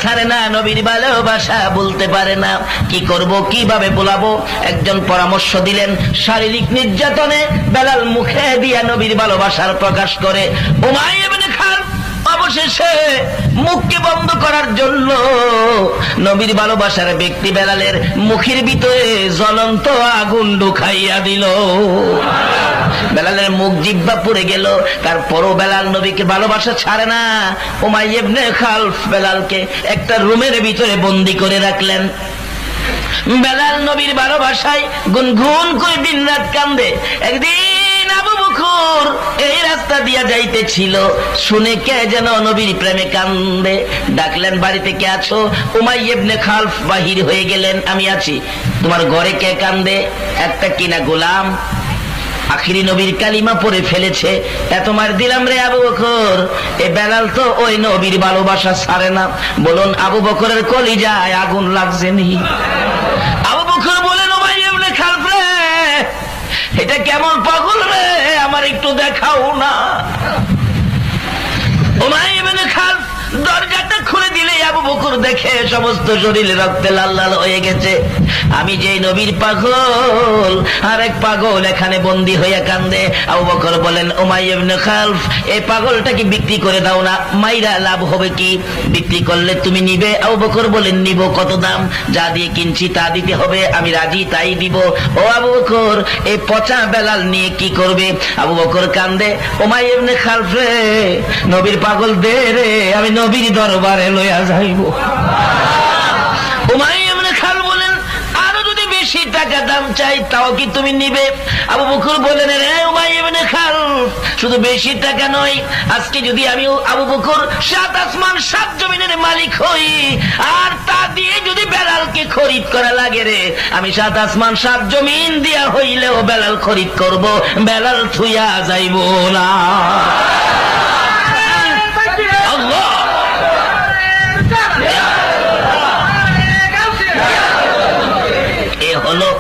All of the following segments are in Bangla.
ছাড়ে না, নবীর ভালোবাসা বলতে পারে না। কি করব, কিভাবে বলাবো? একজন পরামর্শ দিলেন, শারীরিক নির্যাতনে বেলাল মুখে দিয়া নবীর ভালোবাসার প্রকাশ করে। উমাইয়া ইবনে খালদ অবশেষে মুখকে বন্ধ করার জন্য নবীর ভালোবাসার ব্যক্তি বেলালের মুখের ভিতরে জ্বলন্ত আগুন ঢুকাইয়া দিল। বেলালের মুখ জিহ্বা পুড়ে গেল, তারপরও বেলাল নবীকে ভালোবাসা ছাড়ে না। উমাইয়া ইবনে খালদ বেলালকে একটা রুমের ভিতরে বন্দী করে রাখলেন। বেলাল নবীর ভালোবাসায় গুনগুন করে দিনরাত কান্দে। একদিন আবু বকর এই রাস্তা দিয়া যাইতেছিল, শুনে কে যেন নবীর প্রেমে কান্দে। ডাকলেন, বাড়িতে কে আছো? উমাইয়া ইবনে খালদ বাহির হয়ে গেলেন। আমি আছি। তোমার ঘরে কে কান্দে? একটা কিনা গোলাম আখিরি নবীর কালিমা পড়ে ফেলেছে, এত মার দিলাম রে আবু বকর। এ বেলাল তো ওই নবীর ভালোবাসা ছাড়ে না। বলুন, আবু বকরের কলিজায় আগুন লাগছে নি? আবু বকর বলেন, উমাইয়া ইবনে খালদ রে, এটা কেমন পাগল রে, আমার একটু দেখাও না। উমাইয়া ইবনে খালদ দরজাটা খুলে দিলে আবু বকর দেখে সমস্ত শরীরে রক্তে লাল লাল হয়ে গেছে। আমি যে নবীর পাগল, আরেক পাগল এখানে বন্দী হইয়া কান্দে। আবু বকর বলেন, উমাইয়া ইবনে খালদ, এই পাগলটাকে বিক্রি করে দাও না, মাইরা লাভ হবে কি? বিক্রি করলে তুমি নিবে? আবু বকর বলেন, নিব। কত দাম? যা দিয়ে কিনছি তা দিতে হবে, আমি রাজি, তাই দিব। ও আবু বকর, এই পচা বেলাল নিয়ে কি করবে? আবু বকর কান্দে। উমাইয়া ইবনে খালদ রে, নবীর পাগল দে রে, আমি নবীর দরবারে লইয়া যাইব। উমাইয়া ইবনে খালদ বলেন, আরো যদি বেশি টাকা দাম চাই তাও কি তুমি নিবে? আবু বকর বলেন, রে উমাইয়া ইবনে খালদ, শুধু বেশি টাকা নয়, আজকে যদি আমি আবু বকর 7 আসমান 7 জমিনের মালিক হই, আর তা দিয়ে যদি বেলালকে খরিদ করা লাগে রে, আমি 7 আসমান 7 জমিন দিয়া হইলেও বেলাল খরিদ করব, বেলাল থুইয়া যাইব না। হলো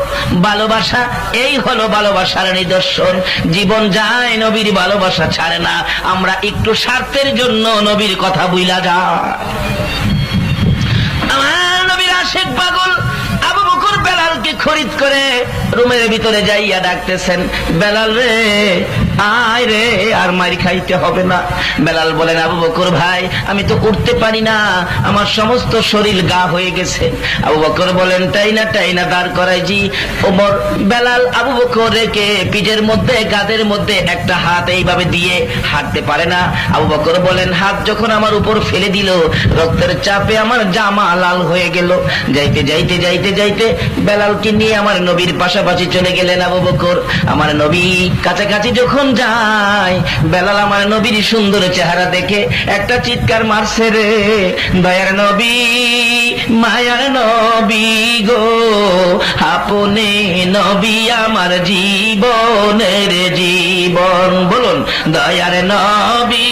ভালোবাসা, এই হলো ভালোবাসার নিদর্শন। জীবন যায়, নবীর ভালোবাসা ছাড়ে না। আমরা একটু স্বার্থের জন্য নবীর কথা বুইলা যায়। আমার নবীর আশিক পাগল আবু বকর বেলালকে খরিদ করে রুমের ভিতরে যাইয়া ডাকতেছেন, বেলাল রে, আয় রে, আর মারি খাইতে হবে না। বেলাল বলেন, আবু বকর ভাই, আমি তো উঠতে পারি না, আমার সমস্ত শরীর গা হয়ে গেছে। আবু বকর বলেন, তাই না দাঁড় করাই জি। ওমর বেলাল আবু বকরকে পিঠের মধ্যে, গাদের মধ্যে একটা হাত এইভাবে দিয়ে হাঁটতে পারে না। আবু বকর বলেন, হাত যখন আমার উপর ফেলে দিল, রক্তের চাপে আমার জামা লাল হয়ে গেল। যাইতে যাইতে যাইতে যাইতে বেলালকে নিয়ে আমার নবীর পাশাপাশি চলে গেলেন আবু বকর। আমার নবী কাছাকাছি যখন যায়, বেলাল আমার নবীর সুন্দর চেহারা দেখে একটা চিৎকার মারছে রে, দয়ার নবী, মায়ার নবী গো, আপনি নবী আমার জীবনের জীবন। বলুন, দয়ার নবী,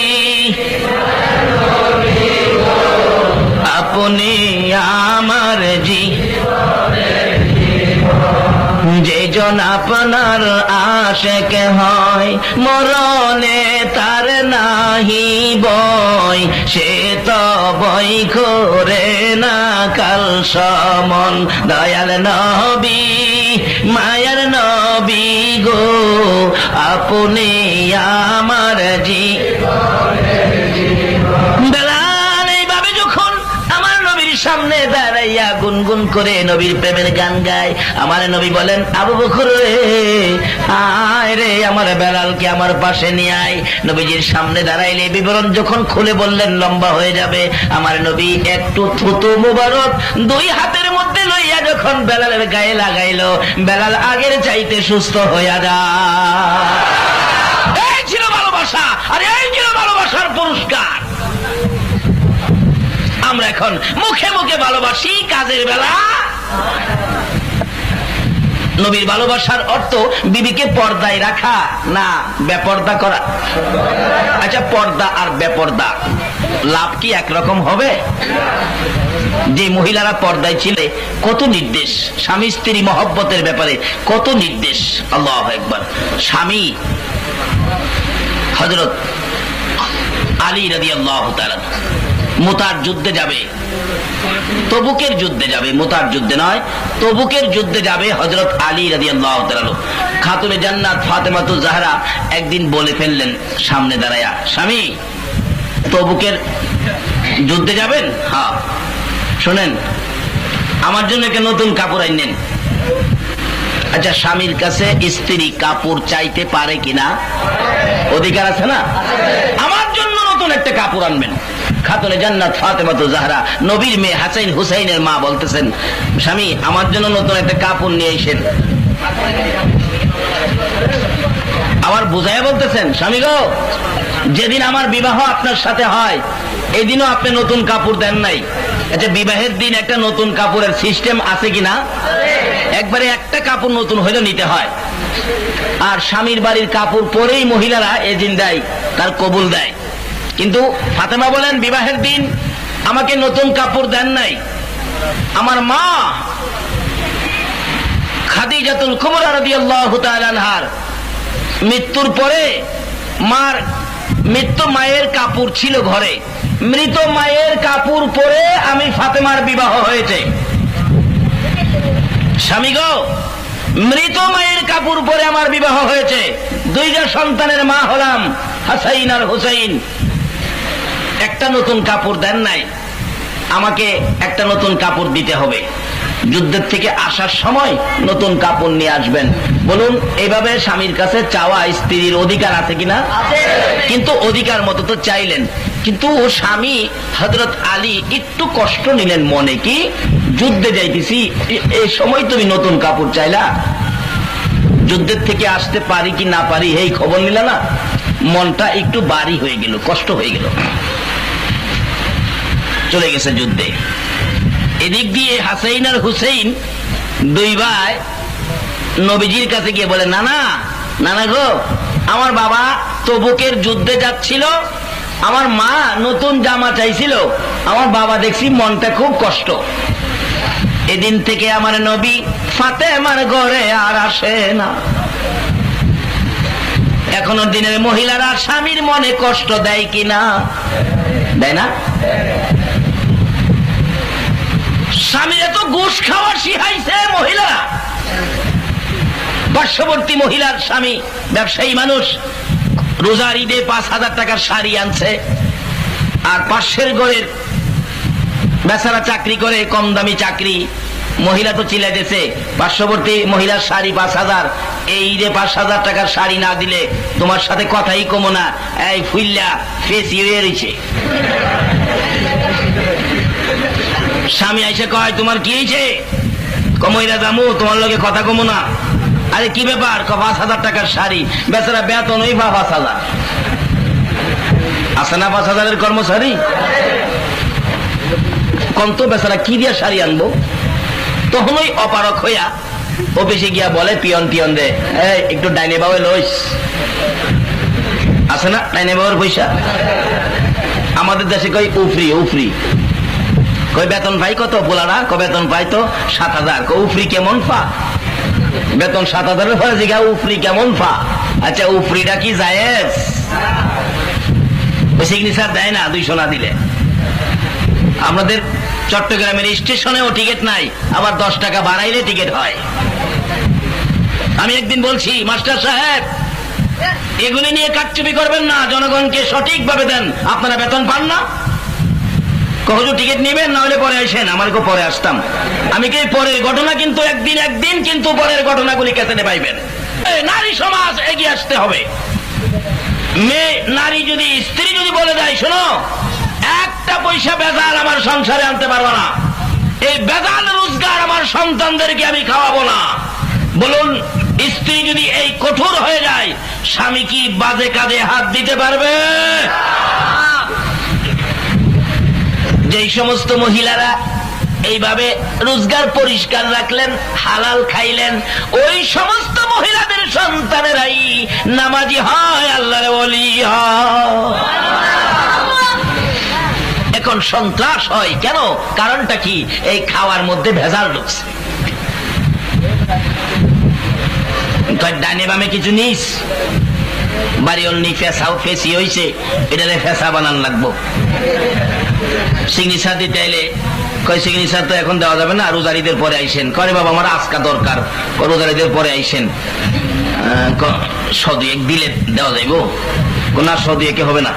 আপনি আমার জীবনের যেজন আপনার আশিক হয়, মরণে তার নাহি বয়, সে তো বই করে না কাল সমন। দয়াল নবী, মায়ার নবী গো, আপনি আমার জীবনের জীবন। বেলাল এইভাবে যখন আমার নবীর সামনে দাঁড়াইয়া গুনগুন করে নবীর প্রেমের গান গায়, আমার নবী বলেন, আবু বকর রে, আয় রে, আমার বেলালকে আমার পাশে নিয়ে আয়। নবীজির সামনে দাঁড়াইলে বিবরণ যখন খুলে বললেন লম্বা হয়ে যাবে, আমার নবী একটু থুতু মুবারক 2 হাতের মধ্যে লইয়া যখন বেলালের গায়ে লাগাইল, বেলাল আগের চাইতে সুস্থ হইয়া যায়। এই ছিল ভালোবাসা, আর এই ছিল ভালোবাসার পুরস্কার। আমরা এখন মুখে মুখে ভালোবাসি, কাজের বেলা নবীর ভালোবাসার অর্থ বিবিকে পর্দায় রাখা না বেপর্দা করা। আচ্ছা, পর্দা আর বেপর্দা লাভ কি একরকম হবে? যে মহিলারা পর্দায় ছিলে, কত নির্দেশ, স্বামী স্ত্রী মহব্বতের ব্যাপারে কত নির্দেশ। আল্লাহু আকবার। স্বামী হযরত আলী রাদিয়াল্লাহু তাআলা মুতার যুদ্ধে যাবে, তবুকের যুদ্ধে যাবে, মুতার যুদ্ধে নয়, তবুকের যুদ্ধে যাবে হযরত আলী রাদিয়াল্লাহু তাআলা। খাতুনে জান্নাত ফাতেমাতুজ জাহরা একদিন বলে ফেললেন সামনে দাঁড়ায়া, স্বামী তবুকের যুদ্ধে যাবেন? হ্যাঁ। শোনেন, আমার জন্য একটা নতুন কাপড় আইনেন। আচ্ছা, স্বামীর কাছে স্ত্রী কাপড় চাইতে পারে কিনা? অধিকার আছে না? আমার জন্য নতুন একটা কাপড় আনবেন। খাতুনে জান্নাত ফাতেমাতুজ জাহরা, নবীর মেয়ে হাসান হুসাইনের মা বলতেছেন, স্বামী আমার জন্য নতুন একটা কাপড় নিয়ে এসেন। আবার বুঝাইয়া বলতেছেন, স্বামী গো, যেদিন আমার বিবাহ আপনার সাথে হয় এই দিনও আপনি নতুন কাপড় দেন নাই। আচ্ছা, বিবাহের দিন একটা নতুন কাপড়ের সিস্টেম আছে কিনা? একবারে একটা কাপড় নতুন হইলে নিতে হয়। আর স্বামীর বাড়ির কাপড় পরেই মহিলারা এজিন দেয়, তার কবুল দেয়। কিন্তু ফাতেমা বলেন, বিবাহের দিন আমাকে নতুন কাপড় দেন নাই। আমার মা খাদিজাতুল কুবরা রাদিয়াল্লাহু তাআলা আনহার মৃত্যুর পরে মায়ের কাপড় ছিল ঘরে, মৃত মায়ের কাপড় পরে আমি ফাতেমার বিবাহ হয়েছে। স্বামী গো, মৃত মায়ের কাপড় পরে আমার বিবাহ হয়েছে। দুইটা সন্তানের মা হলাম, হাসাইন আর হুসাইন। একটা নতুন কাপড় দেন নাই, আমাকে একটা নতুন কাপড় দিতে হবে। যুদ্ধের থেকে আসার সময় নতুন কাপড় নিয়ে আসবেন। বলুন, এইভাবে স্বামীর কাছে চাওয়া স্ত্রীর অধিকার আছে কিনা? কিন্তু অধিকার মতো তো চাইলেন, কিন্তু ও স্বামী হযরত আলী একটু কষ্ট নিলেন মনে, কি যুদ্ধে যাইতেছি এই সময় তুমি নতুন কাপড় চাইলা, যুদ্ধের থেকে আসতে পারি কি না পারি এই খবর নিলা না। মনটা একটু বাড়ি হয়ে গেল, কষ্ট হয়ে গেল, চলে গেছে যুদ্ধে। এদিক দিয়ে হাসাইন আর হুসেইন দুই ভাই নবীজির কাছে গিয়ে বলে, নানা নানা গো, আমার বাবা তবুকের যুদ্ধে যাচ্ছিল, আমার মা নতুন জামা চাইছিল, আমার বাবা দেখছি মনটা খুব কষ্ট। এদিন থেকে আমার নবী ফাতেমার ঘরে আর আসে না। এখনো দিনের মহিলারা স্বামীর মনে কষ্ট দেয় কিনা? দেয় না? স্বামীর এত ঘুষ খাওয়া শিখাইছে মহিলারা। পার্শ্ববর্তী মহিলার স্বামী ব্যবসায়ী মানুষ, রোজার ঈদে 5,000 টাকার শাড়ি আনছে, আর পাশের ঘরের বেচারা চাকরি করে, কম দামি চাকরি। মহিলা তো চিল্লাইতেছে, পার্শ্ববর্তী মহিলার শাড়ি 5,000, এই ঈদে 5,000 টাকার শাড়ি না দিলে তোমার সাথে কথাই কমো না। এই ফুইল্লা ফেস ইয়ে রয়েছে। স্বামী আইসে কয়, তোমার কি হয়েছে? কমইরা জামু, তোমার লগে কথা কমো না। আরে কি ব্যাপার? 5,000 টাকার শাড়ি, বেচারা বেতন ওই 5,000 আছে না? 5,000-এর কর্মচারী কন্ত বেচারা কি দিয়া শাড়ি আনবো? তখন ওই অপারক হইয়া অফিসে গিয়া বলে পিয়ন দে, একটু ডাইনে বাবু লইস, আছে না ডাইনে বাবুর পয়সা? আমাদের দেশে কই উফরি কই বেতন পাই কত? বোলারা ক বেতন পাই তো 7,000। উফরি কেমন পা? বেতন 7,000-এর পরে জিগা উফরি কেমন পা? আচ্ছা, উফরিটা কি জায়েজ? ওই সিগনেচার দেয় না 200 না দিলে। আমাদের চট্টগ্রামের স্টেশনেও টিকিট নাই, আবার 10 টাকা বাড়াইলে টিকিট হয়। আমি একদিন বলছি, মাস্টার সাহেব এগুলি নিয়ে কারচুপি করবেন না, জনগণকে সঠিকভাবে দেন। আপনারা বেতন পান না, হুজুর টিকিট নিবেন, না হলে পরে আসেন। আমার পরে আসতাম আমি, কি পরের ঘটনা কিন্তু একদিন কিন্তু পরের ঘটনাগুলি ক্যাসেটে পাইবেন। নারী সমাজ এগিয়ে আসতে হবে। মেয়ে নারী যদি, স্ত্রী যদি বলে দেয়, শোনো একটা পয়সা বেজাল আমার সংসারে আনতে পারবো না, এই বেজাল রোজগার আমার সন্তানদেরকে আমি খাওয়াবো না। বলুন, স্ত্রী যদি এই কঠোর হয়ে যায়, স্বামী কি বাজে কাজে হাত দিতে পারবে? যেই সমস্ত মহিলারা এইভাবে রোজগার পরিষ্কার রাখলেন, হালাল খাইলেন, ওই সমস্ত মহিলাদের সন্তানেরাই নামাজি হয়, আল্লাহর ওলি হয়। এখন সন্ত্রাস হয় কেন? কারণটা কি? এই খাওয়ার মধ্যে ভেজাল ঢুকছে। ডানে বামে কিছু নিস, বাড়িওর নি ফেসাও ফেসি হইছে, এটারে ফেসা বানান লাগবো। সিগনেচার দিতে এলে কয় সিগনেচার তো এখন দেওয়া যাবে না, রোজারিদের পরে আইসেন। করে বাবা আমার আজকা দরকার, রোজারিদের পরে আইসেন। সদুয়েক দিলে দেওয়া যাইব, না সদুয়েকে হবে না।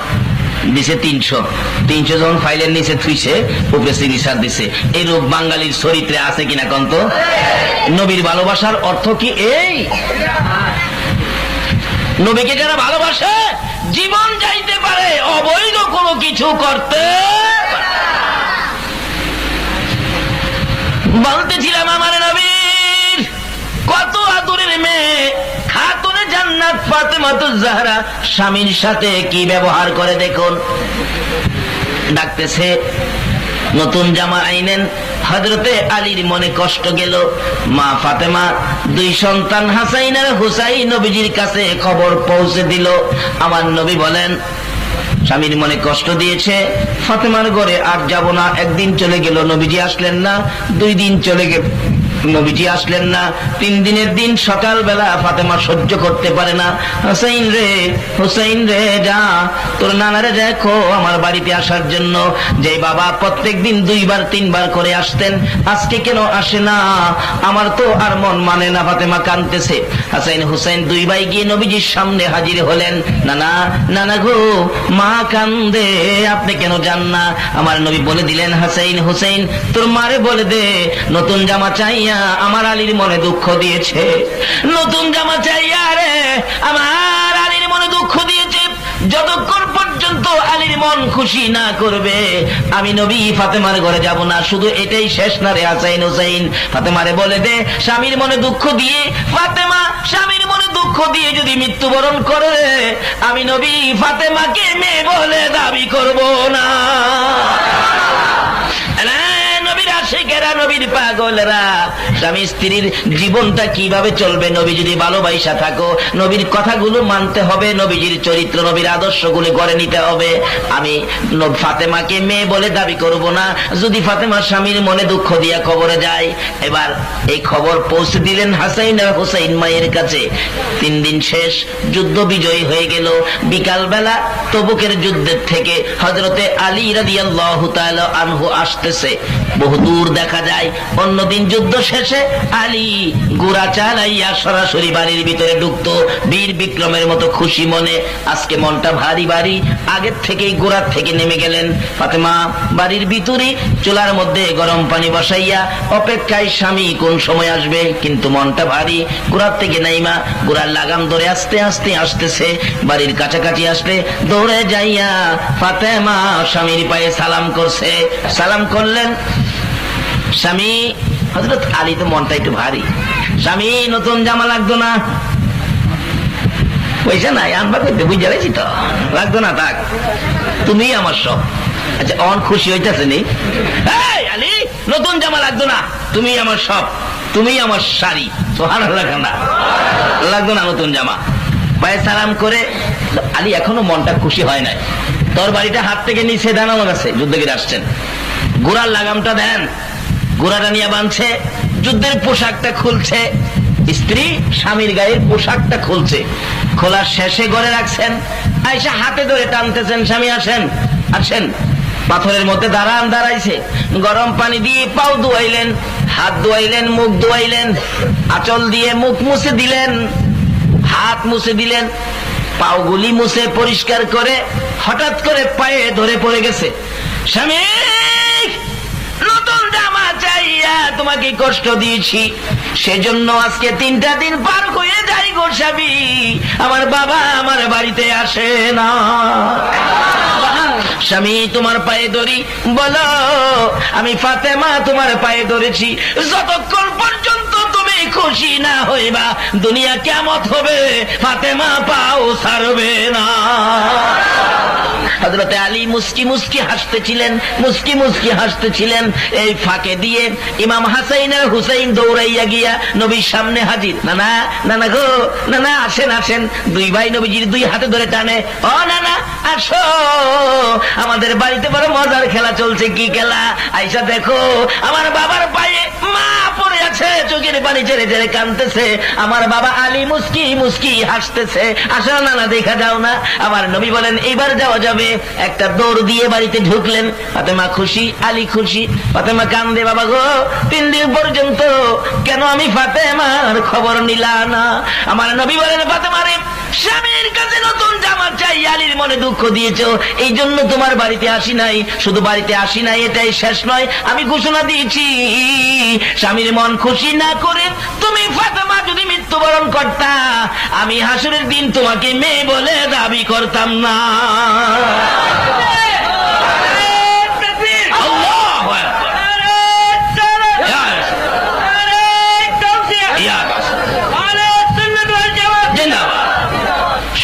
দিছে 300 যখন ফাইলের নিচে থুইছে, উপরে সিগনেচার দিছে। এই রূপ বাঙালির চরিত্রে আছে কিনা কন্ত? নবীর ভালোবাসার অর্থ কি এই? নবীকে যারা ভালোবাসে জীবন যাইতে পারে, অবৈধ কোনো কিছু করতে। বলতেছিলাম আমার নবীর কত আদরের মেয়ে খাতুনে জান্নাত ফাতেমাতুজ জাহরা স্বামীর সাথে কি ব্যবহার করে দেখুন। ডাকতেছে, নতুন জামা আইনেন। হযরতে আলীর মনে কষ্ট গেল। মা ফাতেমা 2 সন্তান হাসাইন আর হুসাইন নবীজির কাছে খবর পৌঁছে দিল। আমার নবী বলেন, স্বামীর মনে কষ্ট দিয়েছে, ফাতেমার ঘরে আর যাব না। একদিন চলে গেল, নবীজি আসলেন না। 2 দিন চলে গেল, নবীজি আসলেন না। 3 দিনের দিন সকালবেলা ফাতেমা সহ্য করতে পারে না। হুসাইন রে, হুসাইন রে, যা তোর নানারে দেখো আমার বাড়িতে আসার জন্য। যে বাবা প্রত্যেকদিন 2 বার 3 বার করে আসতেন, আজকে কেন আসে না? আমার তো আর মন মানে না। ফাতেমা কাঁদতেছে। হাসাইন হুসাইন 2 ভাই গিয়ে নবীজির সামনে হাজির হলেন। নানা, নানা গো, মা কান্দে, আপনি কেন যান না? আমার নবী বলে দিলেন, হাসাইন হুসাইন তোর মারে বলে দে, নতুন জামা চাইয়া আমার আলীর মনে দুঃখ দিয়েছে। নতুন জামা চাইয়া রে আমার আলীর মনে দুঃখ দিয়েছে। যতক্ষণ পর্যন্ত আলীর মন খুশি না করবে আমি নবী ফাতেমার ঘরে যাব না। শুধু এটাই শেষ না রে হাসাইন হুসাইন? ফাতেমারে বলে দে, স্বামীর মনে দুঃখ দিয়ে, ফাতেমা স্বামীর মনে দুঃখ দিয়ে যদি মৃত্যুবরণ করে, আমি নবী ফাতেমাকে মেয়ে বলে দাবি করব না। আশিকেরা, নবীর পাগলেরা, স্বামী স্ত্রীর জীবনটা কিভাবে চলবে? নবী যদি ভালোবাসা থাকো, নবীর কথাগুলো মানতে হবে, নবীজির চরিত্র, নবীর আদর্শগুলো গড়ে নিতে হবে। আমি ফাতেমাকে মেয়ে বলে দাবি করব না যদি ফাতেমা স্বামীর মনে দুঃখ দিয়া কবরে যায়। এবার এই খবর পৌঁছে দিলেন হাসাইন আর হুসাইন মায়ের কাছে। 3 দিন শেষ, যুদ্ধ বিজয়ী হয়ে গেল। বিকালবেলা তবুকের যুদ্ধের থেকে হযরতে আলী রাদিয়াল্লাহু তাআলা আনহু আসতেছে। বহুদূর দেখা যায়। অন্যদিন যুদ্ধ শেষে আলী ঘোড়া চালাইয়া সরাসরি বাড়ির ভিতরে ঢুকতো বীর বিক্রমের মতো খুশি মনে। আজকে মনটা ভারী ভারী, আগের থেকেই ঘোড়ার থেকে নেমে গেলেন। ফাতেমা বাড়ির ভিতরে চুলার মধ্যে গরম পানি বসাইয়া অপেক্ষায় স্বামী কোন সময় আসবে, কিন্তু মনটা ভারী। ঘোড়ার থেকে নাইমা ঘোড়ার লাগাম ধরে আস্তে আস্তে আসতেছে। বাড়ির কাছাকাছি আসলে দৌড়ে যাইয়া ফাতেমা স্বামীর পায়ে সালাম করছে। সালাম করলেন। স্বামী, হযরত আলী তো মনটা একটু ভারী। স্বামী, নতুন জামা লাগতো না? পয়সা নাই, আনবা করতে বুঝে গেছি তো, লাগতো না, থাক, তুমি আমার সব। আচ্ছা, অন খুশি হইতেছে নি? আলী, নতুন জামা লাগতো না, তুমি আমার সব, তুমি আমার শাড়ি। সুবহানাল্লাহ, লাগতো না নতুন জামা। পায়ে সালাম করে আলী এখনো মনটা খুশি হয় নাই। তোর বাড়িটা হাত থেকে নিচে দেন, আমার কাছে যুদ্ধগীর আসছেন। ঘোড়ার লাগামটা দেন। ঘোড়াটা নিয়ে বাঁধছে, যুদ্ধের পোশাকটা খুলছে। স্ত্রী স্বামীর গায়ের পোশাকটা খুলছে। খোলার শেষে ঘরে রাখছেন। আয়েশা হাতে ধরে টানতেছেন, স্বামী আসেন, আসেন। পাথরের মধ্যে দাঁড়াইছে। গরম পানি দিয়ে পাও ধুয়াইলেন, হাত ধুয়াইলেন, মুখ ধুয়াইলেন, আঁচল দিয়ে মুখ মুছে দিলেন, হাত মুছে দিলেন, পাওগুলি মুছে পরিষ্কার করে হঠাৎ করে পায়ে ধরে পড়ে গেছে। স্বামী, নতুন জামা চাইয়া তোমাকে কষ্ট দিয়েছি, সেজন্য আজকে 3টা দিন পার হয়ে যাই গো স্বামী। আমার বাবা আমার বাড়িতে আসে না। স্বামী, তোমার পায়ে ধরি, বলো। আমি ফাতেমা তোমার পায়ে ধরেছি। যতক্ষণ পর্যন্ত তুমি খুশি না হইবা দুনিয়া কিয়ামত হবে, ফাতেমা পাও ছাড়বে না। হযরতে আলী মুস্কি মুস্কি হাসতেছিলেন, মুস্কি মুস্কি হাসতেছিলেন। এই ফাঁকে দিয়ে ইমাম হাসাইন আর হুসাইন দৌড়াইয়া গিয়া নবীর সামনে হাজির। নানা, নানা গো, নানা আসেন, আসেন। 2 ভাই নবীজির 2 হাতে ধরে টানে। ও নানা, আসো আমাদের বাড়িতে বড় মজার খেলা চলছে। কি খেলা? আইসা দেখো আমার বাবার পায়ে মা পড়ে আছে, চোখের পানি ছেড়ে ছেড়ে কাঁদতেছে। আমার বাবা আলী মুস্কি মুস্কি হাসতেছে। আসো নানা দেখা যাও না। আমার নবী বলেন এইবার যাওয়া যাবে। একটা দৌড় দিয়ে বাড়িতে ঢুকলেন। ফাতেমা খুশি, আলী খুশি। ফাতেমা কান্দে, বাবা গো 3 দিন পর্যন্ত কেন আমি ফাতেমার খবর নিলা না? আমার নবী বলেন ফাতেমা রে, স্বামীর কাছে নতুন জামা চাই, আলীর মনে দুঃখ দিয়েছো, এই জন্য তোমার বাড়িতে আসি নাই। শুধু বাড়িতে আসি নাই এটাই শেষ নয়, আমি ঘোষণা দিয়েছি স্বামীর মন খুশি না করে তুমি ফাতেমা যদি মৃত্যুবরণ করতা, আমি হাসরের দিন তোমাকে মেয়ে বলে দাবি করতাম না।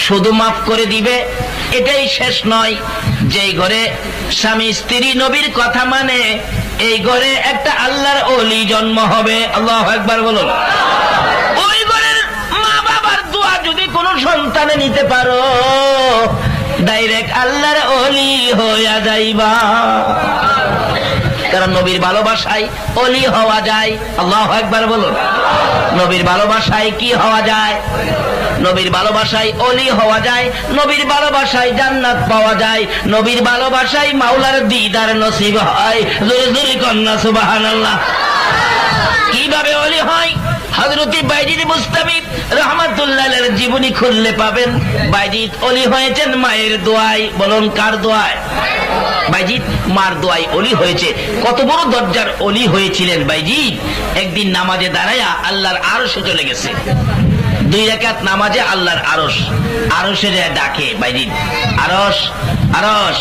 শুধু মাফ করে দিবে এটাই শেষ নয়, যেই ঘরে স্বামী স্ত্রী নবীর কথা মানে এই ঘরে একটা আল্লাহর ওলি জন্ম হবে। আল্লাহু আকবার বলুন। ওই ঘরের মা বাবার দোয়া যদি কোনো সন্তানে নিতে পারো, ডাইরেক্ট আল্লাহর ওলি হইয়া যাইবা। কারণ নবীর ভালোবাসায় ওলি হওয়া যায়। আল্লাহু আকবার বলুন। নবীর ভালোবাসায় কি হওয়া যায়? নবীর ভালোবাসায় ওলি হওয়া যায়, নবীর ভালোবাসায় জান্নাত পাওয়া যায়, নবীর ভালোবাসায় মাওলার দিদার নসিব হয়। জোরে জোরে কন্যা সুবহানাল্লাহ। কিভাবে ওলি হয়? হযরত বাইজিদ বুস্তামি রাহমাতুল্লাহ আলাইহির জীবনী খুললে পাবেন। বাইজিদ ওলি হয়েছেন মায়ের দোয়ায়। বলুন কার দোয়ায়? বাইজিদ মার দোয়ায় ওলি হয়েছে। কত বড় দরজার ওলি হয়েছিলেন বাইজিদ। একদিন নামাজে দাঁড়ায়া আল্লাহর আরশে চলে গেছে। 2 রাকাত নামাজে আল্লাহর আরশ, আরশে যায় ডাকে বাইজিদ, আরশ আরশ,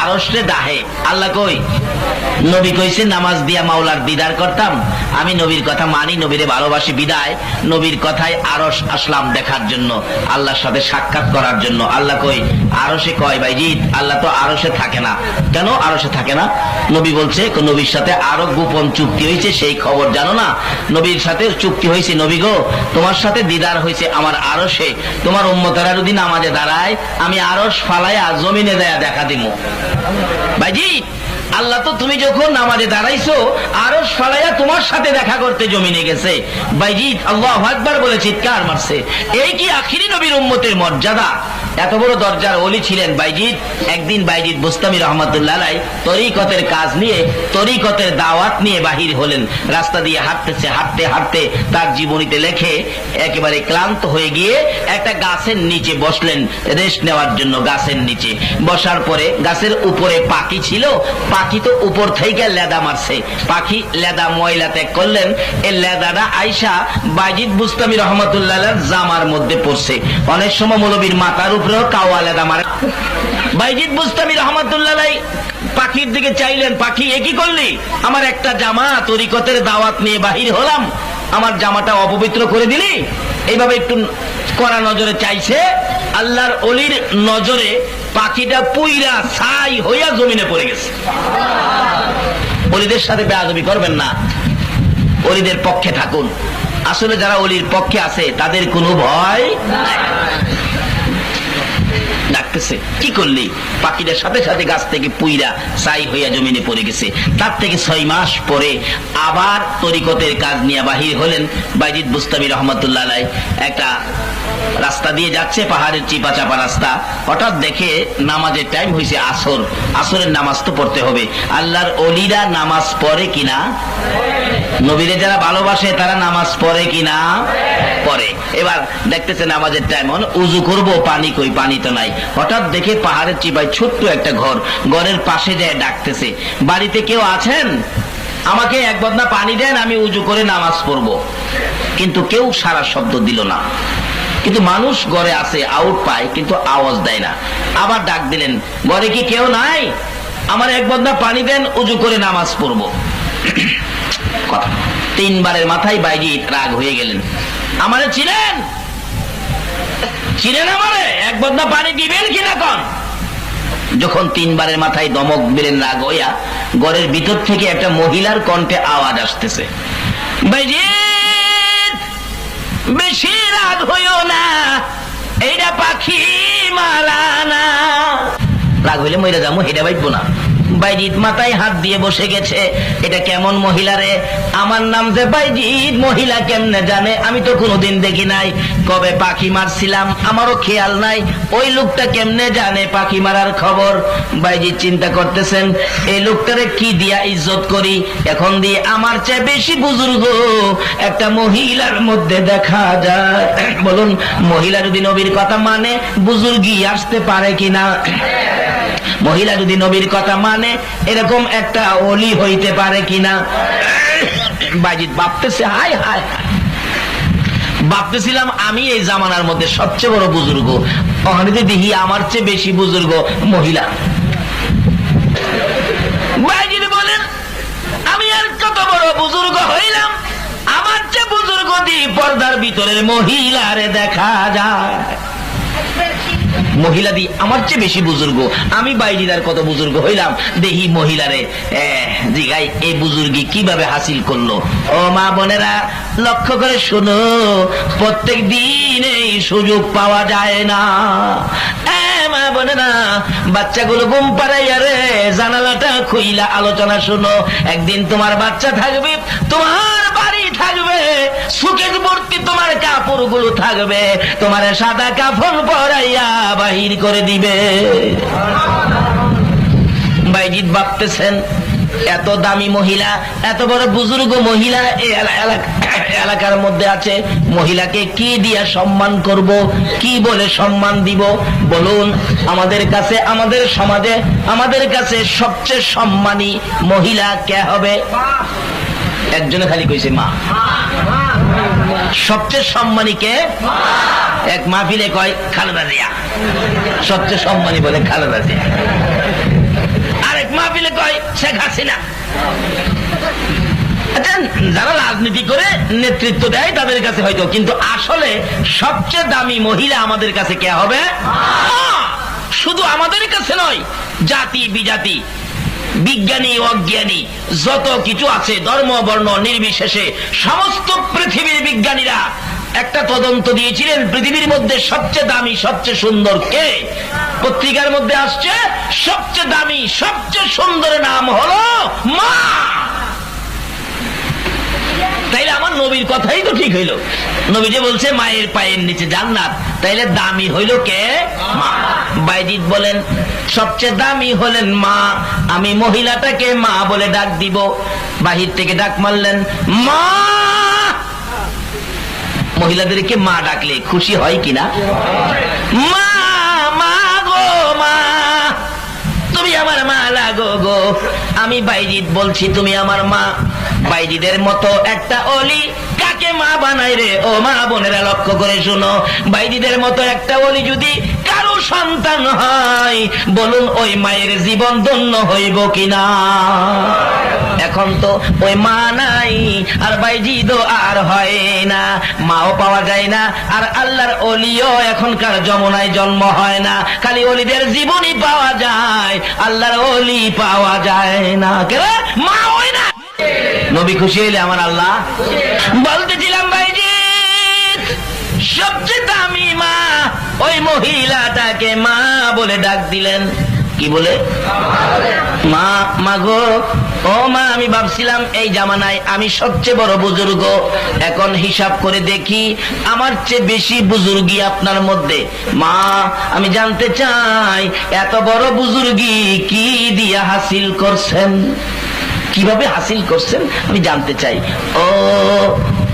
আরশে ডাহে। আল্লাহ কই? নবী কইছে নামাজ দিয়া মাওলার দিদার করতাম। আমি নবীর কথা মানি, নবীরে ভালোবাসি বিদায় নবীর কথায় আরশ আসলাম দেখার জন্য, আল্লাহর সাথে সাক্ষাৎ করার জন্য। আল্লাহ কই? আরশে। কয় বাইজিদ আল্লাহ তো আরশে থাকে না। কেন আরশে থাকে না? নবী বলছে নবীর সাথে আরো গোপন চুক্তি হয়েছে, সেই খবর জানো না? নবীর সাথে চুক্তি হয়েছে, নবী গো তোমার সাথে দিদার হয়েছে আমার আরশে, তোমার উম্মতেরা যদি নামাজে দাঁড়ায় আমি আরশ ফালাইয়া জমিনে দেয়া দেখা দিব। বাইজিদ আল্লাহ তো তুমি যখন নামাজে দাঁড়াইছো আরশ ফালাইয়া তোমার সাথে দেখা করতে জমিনে গেছে। বাইজিদ আল্লাহু আকবার বলে চিৎকার মারছে। এই কি আখিরি নবীর উম্মতের মর্যাদা? এত বড় দরজার ওলি ছিলেন বাইজিদ। একদিন বাইজিদ বুস্তামি রহমাতুল্লাহ আলাইহি তরিকতের কাজ নিয়ে, তরিকতের দাওয়াত নিয়ে বাহির হলেন। রাস্তা দিয়ে হাঁটতেছে, হাঁটতে হাঁটতে তার জীবনীতে লেখে একেবারে ক্লান্ত হয়ে গিয়ে একটা গাছের নিচে বসলেন রেস্ট নেওয়ার জন্য। গাছের নিচে বসার পরে গাছের উপরে পাখি ছিল, পাখি তো উপর থেকে লেদা মারছে, পাখি লেদা ময়লা ত্যাগ করলেন। এই লেদাটা আইসা বাইজিদ বুস্তামি রহমাতুল্লাহ আলাইহির জামার মধ্যে পড়ছে। অনেক সময় মৌলবীর মাথার উপরেও কাওয়া লেদা মারে। বাইজিদ বুস্তামি রহমাতুল্লাহ আলাইহি পাখির দিকে চাইলেন, পাখি এ কি করলি? আমার একটা জামা তরিকতের দাওয়াত নিয়ে বাহির হলাম, আমার জামাটা অপবিত্র করে দিলি। এইভাবে একটু কড়া নজরে চাইছে। আল্লাহর ওলির নজরে পাখিটা পুইরা ছাই হইয়া জমিনে পড়ে গেছে। ওলিদের সাথে বেয়াদবি করবেন না, ওলিদের পক্ষে থাকুন। আসলে যারা ওলির পক্ষে আছে তাদের কোনো ভয় নাই। ডাকতেছে কি করলি? পাখিটার সাথে সাথে গাছ থেকে পুইরা ছাই হইয়া জমিনে পড়ে গেছে। তার থেকে 6 মাস পরে আবার তরিকতের কাজ নিয়ে বাহির হলেন বাইজিদ বুস্তামি রহমাতুল্লাহ আলাইহি। একটা রাস্তা দিয়ে যাচ্ছে, পাহাড়ের চিপা চাপা রাস্তা। হঠাৎ দেখে নামাজের টাইম হয়েছে আসর, আসরের নামাজ তো পড়তে হবে। আল্লাহর ওলিরা নামাজ পড়ে কিনা? নবীরে যারা ভালোবাসে তারা নামাজ পড়ে কিনা? পড়ে। এবার দেখতেছে নামাজের টাইম, উজু করব, পানি কই? পানি তো নাই। হঠাৎ দেখে পাহাড়ের চিপায় ছোট্ট একটা ঘর, ঘরের পাশে যায় ডাকতেছে, বাড়িতে কেউ আছেন? আমাকে 1 বদনা পানি দেন, আমি উজু করে নামাজ পড়ব। কিন্তু কেউ সারা শব্দ দিল না। কিন্তু মানুষ ঘরে আছে, আউট পায় কিন্তু আওয়াজ দেয় না। আবার ডাক দিলেন, ঘরে কি কেউ নাই? আমার 1 বদনা পানি দেন, উজু করে নামাজ পড়ব। কথা 3 বারের মাথায় বাইজিদ রাগ হয়ে গেলেন। আমারে ছিলেন? ছিলেন আমারে? 1 বদনা পানি দিবেন কিনা কন? যখন 3 বারের মাথায় দমক দিলেন রাগ হইয়া, ঘরের ভিতর থেকে একটা মহিলার কণ্ঠে আওয়াজ আসতেছে, বাইজিদ বেশি রাগ হইও না, এইটা পাখি মারা না। রাগ হইলে মইরা যাবো, এটা বাইবো না। বাইজিৎ মাথায় হাত দিয়ে বসে গেছে। এটা কেমন মহিলা রে? আমার নাম যে বাইজিৎ, মহিলা কেমনে জানে? আমি তো কোনোদিন দেখি নাই, কবে পাখি মারছিলাম আমারও খেয়াল নাই, ওই লোকটা কেমনে জানে পাখি মারার খবর? বাইজিৎ চিন্তা করতেছেন, এই লোকটারে কি দিয়া ইজ্জত করি? এখন দিয়ে আমার চেয়ে বেশি বুজুর্গ একটা মহিলার মধ্যে দেখা যায়। বলুন, মহিলা যদি নবীর কথা মানে বুজুর্গি আসতে পারে কিনা? মহিলা যদি নবীর কথা মানে এরকম একটা অলি হইতে পারে কিনা? বাইজিৎ ভাবতেছে, হায় হায় হায়, ভাবতেছিলাম আমি এই জামানার মধ্যে সবচেয়ে বড় বুজুর্গ, ওখানে দেখি আমার চেয়ে বেশি বুজুর্গ মহিলা। বাইজিৎ বলেন, আমি আর কত বড় বুজুর্গ হইলাম, আমার চেয়ে বুজুর্গ দি পর্দার ভিতরের মহিলারে দেখা যায়। মহিলা দি আমার চেয়ে বেশি বুজুর্গ, আমি বাইজিদার কত বুজুর্গ হইলাম, দেখি মহিলারে জিগাই এই বুজুর্গি কিভাবে হাসিল করলো। ও মা বোনেরা, লক্ষ্য করে শোনো, প্রত্যেক দিন এই সুযোগ পাওয়া যায় না। মা বোনেরা, বাচ্চাগুলো ঘুম পাড়াইয়া রে জানালাটা খুইলা আলোচনা শুনো। একদিন তোমার বাচ্চা থাকবে, তোমার বাড়ি থাকবে, সুকেশ ভর্তি তোমার কাপড় গুলো থাকবে, তোমার সাদা কাফন পরাইয়া বাহির করে দিবে। বাইজিৎ ভাবতেছেন, এত দামি মহিলা, এত বড় বুজুর্গ মহিলা এলাকার মধ্যে আছে, মহিলাকে কি দিয়া সম্মান করব, কি বলে সম্মান দিব? বলুন, আমাদের কাছে, আমাদের সমাজে আমাদের কাছে সবচেয়ে সম্মানী মহিলা কে হবে? একজনে খালি কইছে মা। সবচেয়ে সম্মানী কে? এক মাহফিলে কয় খালেদা জিয়া, সবচেয়ে সম্মানী বলে খালেদা জিয়া। আরেক মাহফিলে কয় শেখ হাসিনা। যারা রাজনীতি করে নেতৃত্ব দেয় তাদের কাছে হয়তো, কিন্তু আসলে সবচেয়ে দামি মহিলা আমাদের কাছে কে হবে? শুধু আমাদের কাছে নয়, জাতি বিজাতি, বিজ্ঞানী অজ্ঞানী যত কিছু আছে, ধর্ম বর্ণ নির্বিশেষে সমস্ত পৃথিবীর বিজ্ঞানীরা একটা তদন্ত দিয়েছিলেন, পৃথিবীর মধ্যে সবচেয়ে দামি সবচেয়ে সুন্দর কে? পত্রিকার মধ্যে আসছে সবচেয়ে দামি সবচেয়ে সুন্দর নাম হলো মা। তাইলে আমার নবীর কথাই তো ঠিক হইল, নবী যে বলছে মায়ের পায়ের নিচে জান্নাত, তাইলে দামি হইল কে? মা। বাইজিৎ বলেন, সবচেয়ে দামি হলেন মা, আমি মহিলাটাকে মা বলে ডাক দিব। বাহির থেকে ডাক মারলেন, মা। মহিলাদেরকে মা ডাকলে খুশি হয় কিনা? মা, মা গো মা, তুমি আমার মা লাগো গো। আমি বাইজিৎ বলছি তুমি আমার মা। বাইজিদের মতো একটা অলি কাকে মা বানাই রে? ও মা বোনেরা, লক্ষ্য করে শোনো, বাইজিদের মতো একটা অলি যদি কারো সন্তান হয়, বলুন ওই মায়ের জীবন ধন্য হইব কিনা? এখন তো ওই মা নাই, আর বাইজিদও আর হয় না, মাও পাওয়া যায় না, আর আল্লাহর অলিও এখনকার যমুনায় জন্ম হয় না, খালি অলিদের জীবনই পাওয়া যায়, আল্লাহর অলি পাওয়া যায় না। কেন? মা হয় না। নবী খুশি হইলে আমার আল্লাহ। বলতেছিলাম বাইজিৎ সবচেয়ে দামি মা, ওই মহিলাটাকে মা বলে ডাক দিলেন। কি বলে? মা। মা গো, ও মা, আমি ভাবছিলাম এই জামানায় আমি সবচেয়ে বড় বুজুর্গ, এখন হিসাব করে দেখি আমার চেয়ে বেশি বুজুর্গি আপনার মধ্যে। মা, আমি জানতে চাই এত বড় বুজুর্গি কি দিয়া হাসিল করছেন, কিভাবে হাসিল করছেন আমি জানতে চাই। ও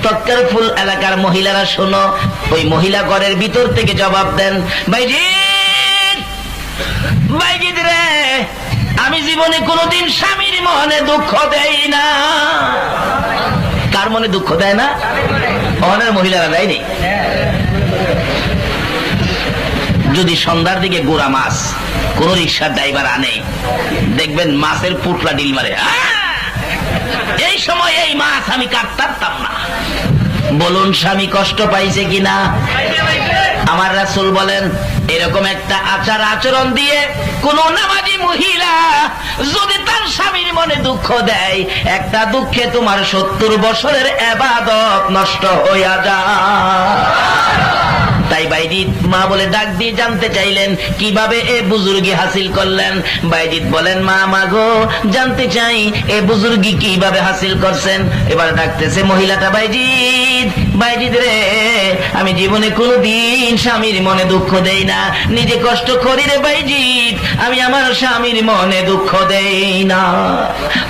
তক্কার ফুল এলাকার মহিলারা শোনো, ওই মহিলা ঘরের ভিতর থেকে জবাব দেন, বাইজিৎ, বাইজিৎ রে, আমি জীবনে কোনোদিন স্বামীর মনে দুঃখ দেই না। কার মনে দুঃখ দেয় না? অনেক মহিলারা দেয়নি। যদি সন্ধ্যার দিকে গুড়া মাছ কোন রিক্সার ড্রাইভার আনে, দেখবেন মাছের পুটলা ডিল মারে, এই সময় এই মাছ আমি কাটতাম না। বলুন স্বামী কষ্ট পাইছে কিনা? আমার রাসূল বলেন, এরকম একটা আচার আচরণ দিয়ে কোন নামাজি মহিলা যদি তার স্বামীর মনে দুঃখ দেয়, একটা দুঃখে তোমার 70 বছরের ইবাদত নষ্ট হইয়া যায়। তাই বাইজিদ মা বলে ডাক দিয়ে জানতে চাইলেন কিভাবে এ বুজুর্গি হাসিল করলেন। বাইজিদ বলেন, মা মাগো জানতে চাই এ বুজুর্গি কিভাবে হাসিল করছেন। এবার ডাকতেছে মহিলাটা, বাইজিদ রে, আমি জীবনে কোনোদিন স্বামীর মনে দুঃখ দেই না, নিজে কষ্ট করি রে বাইজিদ, আমি আমার স্বামীর মনে দুঃখ দেই না।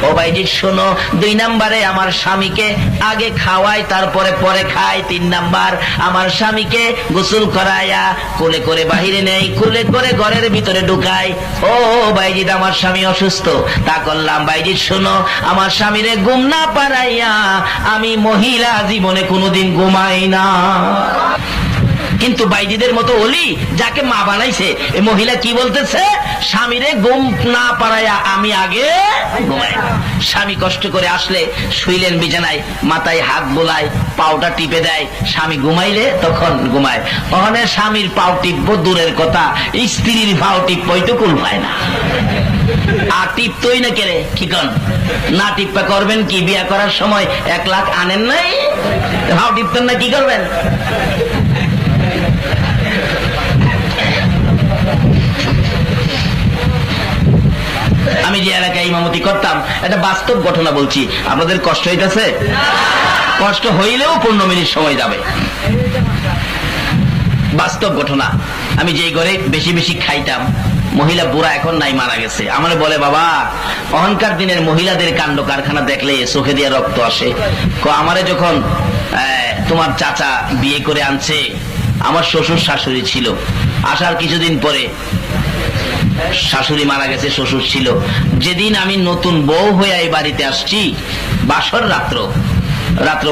ও বাইজিদ শোনো, 2 নম্বরে আমার স্বামীকে আগে খাওয়াই, তারপরে পরে খাই। 3 নাম্বার আমার স্বামীকে গোসল করাইয়া কোলে করে বাহিরে নেই, কোলে করে ঘরের ভিতরে ঢুকাই। ও বাইজিদ আমার স্বামী অসুস্থ, তা করলাম। বাইজিদ শোনো, আমার স্বামীরে ঘুম না পারাইয়া আমি মহিলা জীবনে কোনোদিন ঘুমাই না। কিন্তু বাইজিদের মতো ওলি যাকে মা বানাইছে এই মহিলা কি বলতেছে, স্বামীরে ঘুম না পারাইয়া আমি আগে ঘুমাই। স্বামী কষ্ট করে আসলে শুইলেন বিছানায়, মাথায় হাত বোলায়, পাউটা টিপে দেয়, স্বামী ঘুমাইলে তখন ঘুমায়। ওখানে স্বামীর পাও টিপবো দূরের কথা, স্ত্রীর পাও টিপবই তো কুল পায় না। আর টিপতই না কেরে, কি কন না টিপা করবেন কি? বিয়া করার সময় 1 লাখ আনেন নাই, পাও টিপতেন না, কি করবেন? আমি যে এলাকায় ইমামতি করতাম, এটা বাস্তব ঘটনা বলছি, আপনাদের কষ্ট হইতেছে? কষ্ট হইলেও 15 মিনিট সময় যাবে। বাস্তব ঘটনা। আমি যে ঘরে বেশি বেশি খাইতাম, মহিলা বুড়া এখন নাই, মারা গেছে। আমার বলে, বাবা অহংকার দিনের মহিলাদের কাণ্ড কারখানা দেখলে চোখে দিয়ে রক্ত আসে। আমারে যখন তোমার চাচা বিয়ে করে আনছে, আমার শ্বশুর শাশুড়ি ছিল, আসার কিছুদিন পরে শাশুড়ি মারা গেছে, শ্বশুর ছিল। যেদিন আমি নতুন বউ হয়ে এই বাড়িতে আসছি, বাসর রাত্র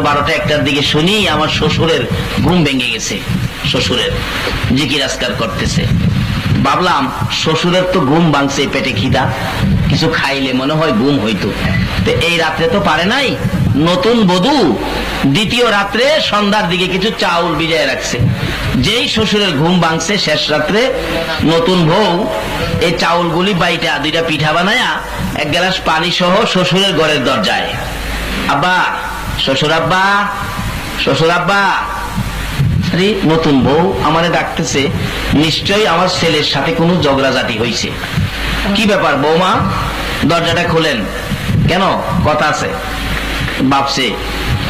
12টা-1টার দিকে শুনি আমার শ্বশুরের ঘুম ভেঙে গেছে। শ্বশুরের জিকির আজকার করতেছে। ভাবলাম শ্বশুরের তো ঘুম ভাঙছে, পেটে খিদা, কিছু খাইলে মনে হয় ঘুম হইতো। তো এই রাত্রে তো পারে নাই, নতুন বধূ দ্বিতীয় রাত্রে সন্ধ্যার দিকে কিছু চাউল ভিজায় রাখছে। যেই শ্বশুরের ঘুম ভাঙছে শেষ রাত্রে, নতুন বউ এই চাউলগুলি বাইটা 2টা পিঠা বানায়া 1 গ্লাস পানি সহ শ্বশুরের ঘরের দরজায়, আব্বা, শ্বশুর আব্বা, শ্বশুর আব্বা। নতুন বউ আমারে ডাকতেছে, নিশ্চয়ই আমার ছেলের সাথে কোনো ঝগড়াঝাটি হয়েছে। কি ব্যাপার বৌমা, দরজাটা খোলেন কেন? কথা আছে। ভাবছে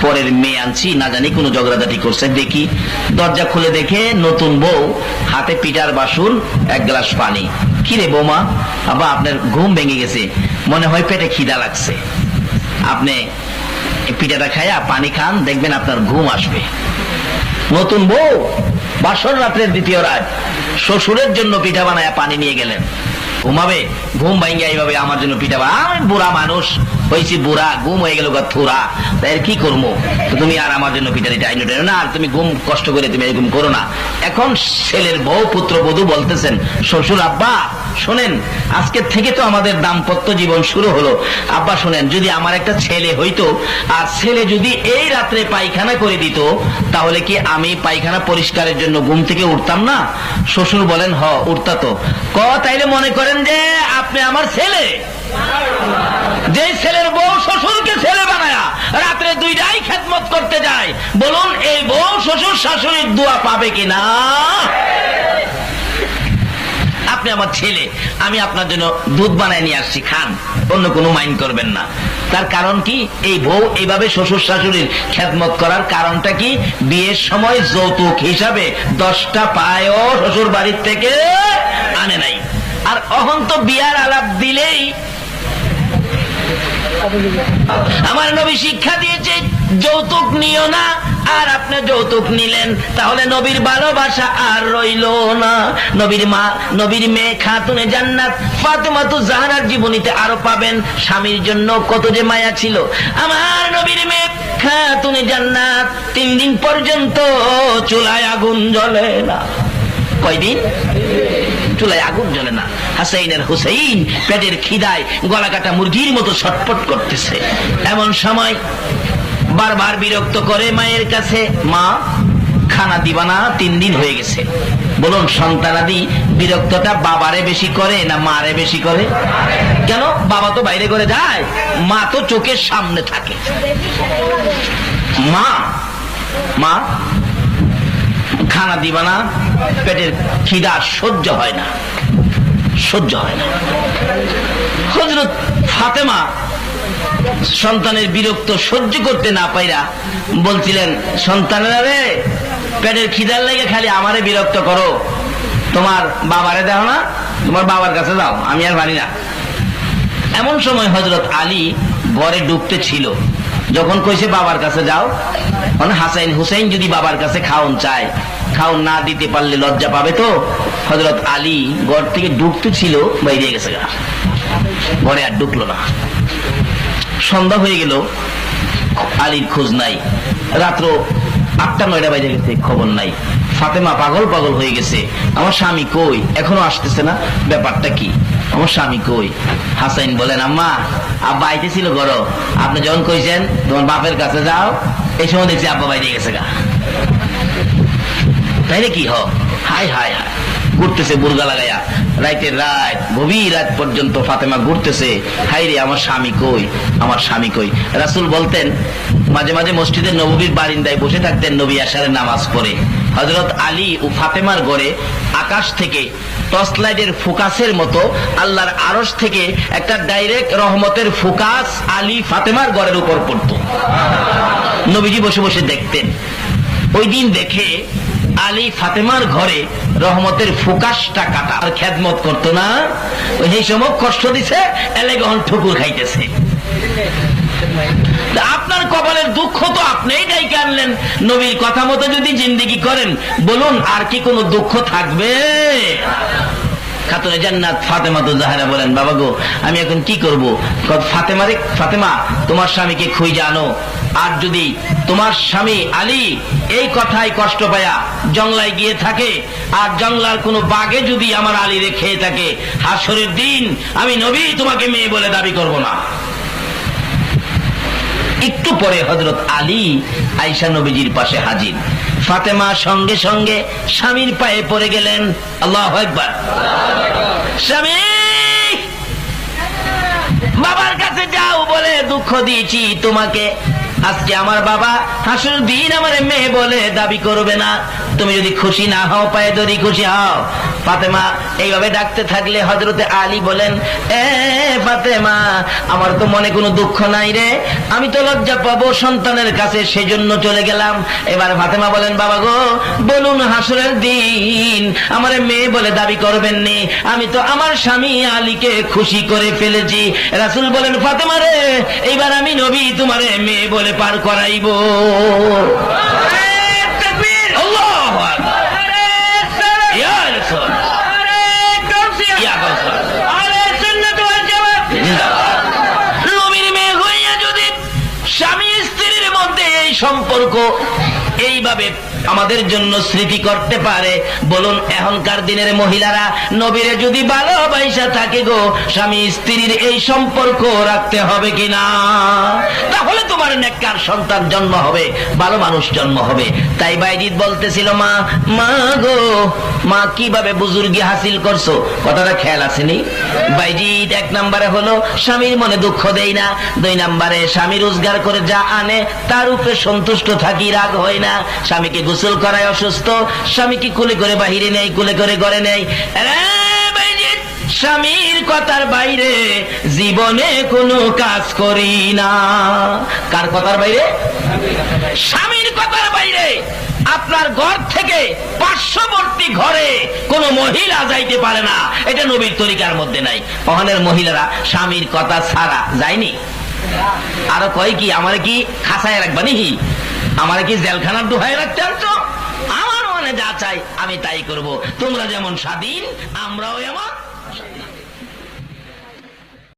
পরের মেয়ে আনছি, না জানি কোনো ঝগড়াঝাটি করছে। দেখি দরজা খুলে দেখে নতুন বউ হাতে পিঠার বাসন, 1 গ্লাস পানি। কি রে বৌমা, আবা আপনার ঘুম ভেঙে গেছে, মনে হয় পেটে খিদা লাগছে, আপনি পিঠাটা খায়া পানি খান, দেখবেন আপনার ঘুম আসবে। নতুন বউ বাসর রাত্রের দ্বিতীয় রাত শ্বশুরের জন্য পিঠা বানায়া পানি নিয়ে গেলেন, ঘুমাবে। ঘুম ভাঙ্গা এইভাবে আমার জন্য পিঠা আমি বুড়া মানুষ হয়েছি, বুড়া ঘুম হয়ে গেল থুরা, তাই কি করবো? তুমি আর আমার জন্য পিঠা দিতে আইন না, আর তুমি ঘুম কষ্ট করে তুমি এরকম করো না। এখন ছেলের বউ পুত্র বধূ বলতেছেন, শ্বশুর আব্বা শোনেন, আজকের থেকে তো আমাদের দাম্পত্য জীবন শুরু হলো। আব্বা শোনেন, যদি আমার একটা ছেলে হইতো, আর ছেলে যদি এই রাত্রে পায়খানা করে দিত, তাহলে কি আমি পায়খানা পরিষ্কারের জন্য ঘুম থেকে উঠতাম না? শ্বশুর বলেন, হ উঠতা তো। তাইলে মনে করেন যে আপনি আমার ছেলে। যে ছেলের বউ শ্বশুরকে ছেলে বানায়া রাত্রে 2টাই খেদমত করতে যায়, বলুন এই বউ শ্বশুর শাশুড়ির দোয়া পাবে কিনা? আপনি আমার ছেলে, আমি আপনার জন্য দুধ বানায় নিয়ে আসছি, খান, অন্য কোনো মাইন্ড করবেন না। তার কারণ কি? এই বউ এইভাবে শ্বশুর শাশুড়ির খেদমত করার কারণটা কি? বিয়ের সময় যৌতুক হিসাবে 10টা পায়ও শ্বশুর বাড়ির থেকে আনে নাই। আর অহন তো বিয়ার আলাপ দিলেই, আমার নবী শিক্ষা দিয়েছে যৌতুক নিও না, আর আপনি যৌতুক নিলেন তাহলে নবীর ভালোবাসা আর রইল না। নবীর মেয়ে খাতুনে জান্নাত ফাতেমাতুজ জাহরার জীবনীতে আরো পাবেন স্বামীর জন্য কত যে মায়া ছিল। আমার নবীর মেয়ে খাতুনে জান্নাত 3 দিন পর্যন্ত চুলায় আগুন জ্বলে না। কয়দিন? চুলায় আগুন জ্বলে না। হাসাইন আর হুসাইন পেটের খিদায় গলা কাটা মুরগির মতো ছটফট করতেছে। এমন সময় বারবার বিরক্ত করে মায়ের কাছে, মা খানা দিবা না, 3 দিন হয়ে গেছে। বলুন সন্তানাদি বিরক্তটা বাবারে বেশি করে না মারে বেশি করে? কেন? বাবা তো বাইরে করে যায়, মা তো চোখের সামনে থাকে। মা খানা দিবা না, পেটের খিদা সহ্য হয় না, সহ্য হয় না। হযরত ফাতেমা সন্তানের বিরক্ত সহ্য করতে না পাইরা বলছিলেন, সন্তানেরা রে, পেটের খিদার লেগে খালি আমারে বিরক্ত করো, তোমার বাবারে দেখো না, তোমার বাবার কাছে যাও, আমি আর পারি না। এমন সময় হযরত আলী ঘরে ঢুকতে ছিল, যখন কইছে বাবার কাছে যাও, মানে হাসাইন হুসাইন যদি বাবার কাছে খাওন চায়, খাওন না দিতে পারলে লজ্জা পাবে তো। হযরত আলী ঘর থেকে ঢুকতে ছিল, বাইরে গেছে গা, ঘরে আর ঢুকলো না। সন্ধ্যা হয়ে গেল, আলীর খোঁজ নাই। রাত্র 8টা-9টা বাজে গেছে, খবর নাই। ফাতেমা পাগল পাগল হয়ে গেছে, আমার স্বামী কই, এখনো আসতেছে না, ব্যাপারটা কি, আমার স্বামী কই। হাসাইন বলেন, আম্মা আব্বা আইতেছিল ঘর, আপনি যখন কইছেন তোমার বাপের কাছে যাও, এই সময় দেখছি আব্বা বাইরে গেছে গা। তাইলে কি হোক, হায় হায় হায়, ঘুরতেছে বুর্গা লাগাইয়া, রাইতের রাত, গভীর রাত পর্যন্ত ফাতেমা ঘুরতেছে, হাই রে আমার স্বামী কই, আমার স্বামী কই। রাসূল বলতেন, মাঝে মাঝে মসজিদের নববীর বারিন্দায় বসে থাকতেন নবী আশারের নামাজ পড়ে। হযরত আলী ও ফাতেমার ঘরে আকাশ থেকে টর্চ লাইটের ফোকাসের মতো আল্লাহর আরশ থেকে একটা ডাইরেক্ট রহমতের ফোকাস আলী ফাতেমার ঘরের উপর পড়তো। নবীজি বসে বসে দেখতেন। ওই দিন দেখে আলী ফাতেমার ঘরে রহমতের ফোকাসটা কাটা, আর খেদমত করতো না, ওই সেই সময় কষ্ট দিছে, এলেগন ঠুকুর খাইতেছে। আপনার কপালের দুঃখ তো আপনিই ডাইকে আনলেন। নবীর কথা মতো যদি জিন্দেগি করেন, বলুন আর কি কোনো দুঃখ থাকবে? খাতুনে জান্নাত ফাতেমা তো জাহরা বলেন, বাবা গো আমি এখন কি করব? ফাতেমা তোমার স্বামীকে খুঁজে আনো, আর যদি তোমার স্বামী আলী এই কথায় কষ্ট পায়া জঙ্গলায় গিয়ে থাকে, আর জঙ্গলার কোনো বাঘে যদি আমার আলীরে খেয়ে থাকে, হাসরের দিন আমি নবী তোমাকে মেয়ে বলে দাবি করব না। একটু পরে হযরত আলী আয়েশা নবীজির পাশে হাজির। ফাতেমা সঙ্গে সঙ্গে স্বামীর পায়ে পড়ে গেলেন, আল্লাহু আকবার। স্বামী বাবার কাছে যাও, বলে দুঃখ দিয়েছি তোমাকে, আজকে আমার বাবা হাসুর দিন আমার মেয়ে বলে দাবি করবে না, তুমি যদি খুশি না হও পায়ে ধরি খুশি হও। ফাতেমা এইভাবে ডাকতে থাকলে হযরতে আলী বলেন, এ ফাতেমা আমার তো মনে কোনো দুঃখ নাই রে, আমি তো লজ্জা পাবো সন্তানের কাছে, সেজন্য চলে গেলাম। এবার ফাতেমা বলেন, বাবা গো বলুন হাসরের দিন আমার মেয়ে বলে দাবি করবেন নি, আমি তো আমার স্বামী আলীকে খুশি করে ফেলেছি। রাসূল বলেন, ফাতেমা রে এইবার আমি নবী তোমারে মেয়ে বলে পার করাইবো। নবীর মেয়ে হইয়া যদি স্বামী স্ত্রীর মধ্যে এই সম্পর্ক এইভাবে আমাদের জন্য স্মৃতি করতে পারে, বলুন এখনকার দিনের মহিলারা নবীরে যদি ভালোবাসা থাকে গো, স্বামী স্ত্রীর এই সম্পর্ক রাখতে হবে কিনা? তাহলে তোমার নেককার সন্তান জন্ম হবে, ভালো মানুষ জন্ম হবে। তাই বাইজিৎ বলতেছিল, মা মা গো মা কিভাবে বুজুর্গি হাসিল করছো, কথাটা খেয়াল আসেনি? বাইজিৎ 1 নম্বরে হলো স্বামীর মনে দুঃখ দেই না, 2 নম্বরে স্বামী রোজগার করে যা আনে তার উপরে সন্তুষ্ট থাকি, রাগ হয় না। স্বামীকে গোসল করায় অসুস্থ, স্বামীকে কুলে করে বাহিরে নেই, কুলে করে ঘরে নেই। স্বামীর কথার বাইরে জীবনে কোনো কাজ করি না। কার কথার বাইরে? স্বামীর কথার বাইরে। আপনার ঘর থেকে পার্শ্ববর্তী ঘরে কোন মহিলা যাইতে পারে না, এটা নবীর তরিকার মধ্যে নাই। ওখানের মহিলারা স্বামীর কথা ছাড়া যায়নি। আরো কয় কি, আমারে কি খাসায় রাখবা নাকি, আমারে কি জেলখানার দোহায় রাখতে আনছো? আমার মনে যা চাই আমি তাই করব, তোমরা যেমন স্বাধীন আমরাও এমন।